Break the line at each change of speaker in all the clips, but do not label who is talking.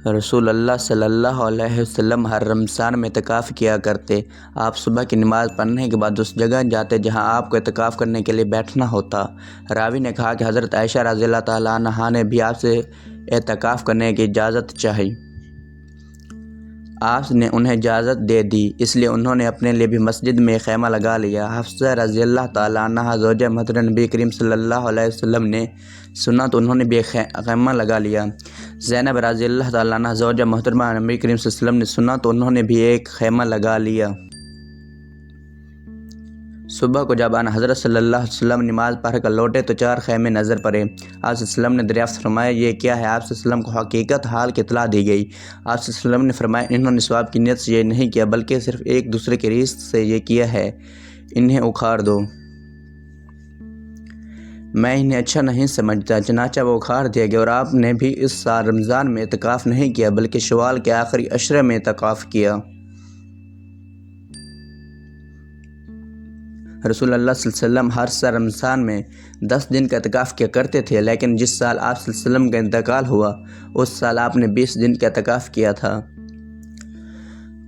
رسول اللہ صلی اللہ علیہ وسلم ہر رمضان میں اعتکاف کیا کرتے۔ آپ صبح کی نماز پڑھنے کے بعد اس جگہ جاتے جہاں آپ کو اعتکاف کرنے کے لیے بیٹھنا ہوتا۔ راوی نے کہا کہ حضرت عائشہ رضی اللہ تعالیٰ عنہا نے بھی آپ سے اعتکاف کرنے کی اجازت چاہی۔ آپ نے انہیں اجازت دے دی، اس لیے انہوں نے اپنے لیے بھی مسجد میں خیمہ لگا لیا۔ حفصہ رضی اللہ تعالیٰ عنہا زوجہ محترمہ نبی کریم صلی اللہ علیہ وسلم نے سنا تو انہوں نے بھی خیمہ لگا لیا۔ زینب رضی اللہ تعالیٰ عنہا زوجہ محترمہ نبی کریم صلی اللہ علیہ وسلم نے سنا تو انہوں نے بھی ایک خیمہ لگا لیا۔ صبح کو جب آن حضرت صلی اللہ علیہ وسلم نماز پڑھ کر لوٹے تو 4 خیمے نظر پڑے۔ آپ صلی اللہ علیہ وسلم نے دریافت فرمایا یہ کیا ہے؟ آپ صلی اللہ علیہ وسلم کو حقیقت حال کی اطلاع دی گئی۔ آپ صلی اللہ علیہ وسلم نے فرمایا انہوں نے ثواب کی نیت سے یہ نہیں کیا بلکہ صرف ایک دوسرے کی ریس سے یہ کیا ہے، انہیں اکھاڑ دو۔ میں انہیں اچھا نہیں سمجھتا، چنانچہ وہ اکھاڑ دیا گیا۔ اور آپ نے بھی اس سال رمضان میں اعتکاف نہیں کیا بلکہ شوال کے آخری عشرے میں اعتکاف کیا۔ رسول اللہ صلی اللہ علیہ وسلم ہر سال رمضان میں 10 دن کا اعتکاف کیا کرتے تھے، لیکن جس سال آپ صلی اللہ علیہ وسلم کا انتقال ہوا اس سال آپ نے 20 دن کا اعتکاف کیا تھا۔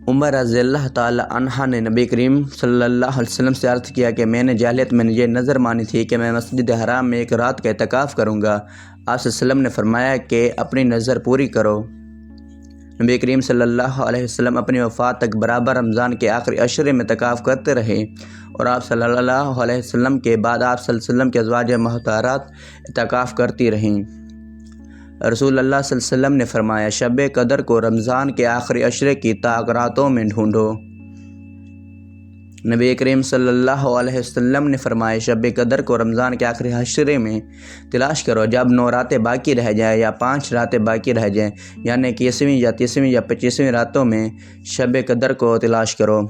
عمر رضی اللہ تعالی عنہ نے نبی کریم صلی اللہ علیہ وسلم سے عرض کیا کہ میں نے جاہلیت میں یہ نظر مانی تھی کہ میں مسجد حرام میں ایک رات کا اعتکاف کروں گا۔ آپ صلی اللہ علیہ وسلم نے فرمایا کہ اپنی نظر پوری کرو۔ نبی کریم صلی اللہ علیہ وسلم اپنی وفات تک برابر رمضان کے آخری عشرے میں اعتکاف کرتے رہے، اور آپ صلی اللہ علیہ وسلم کے بعد آپ صلی اللہ علیہ وسلم کے ازواج مطہرات اعتکاف کرتی رہیں۔ رسول اللہ صلی اللہ علیہ وسلم نے فرمایا شب قدر کو رمضان کے آخری عشرے کی طاق راتوں میں ڈھونڈو۔ نبی کریم صلی اللہ علیہ وسلم نے فرمایا شب قدر کو رمضان کے آخری عشرے میں تلاش کرو، جب 9 راتیں باقی رہ جائیں یا 5 راتیں باقی رہ جائیں، یعنی 21ویں یا 30ویں یا 25ویں راتوں میں شب قدر کو تلاش کرو۔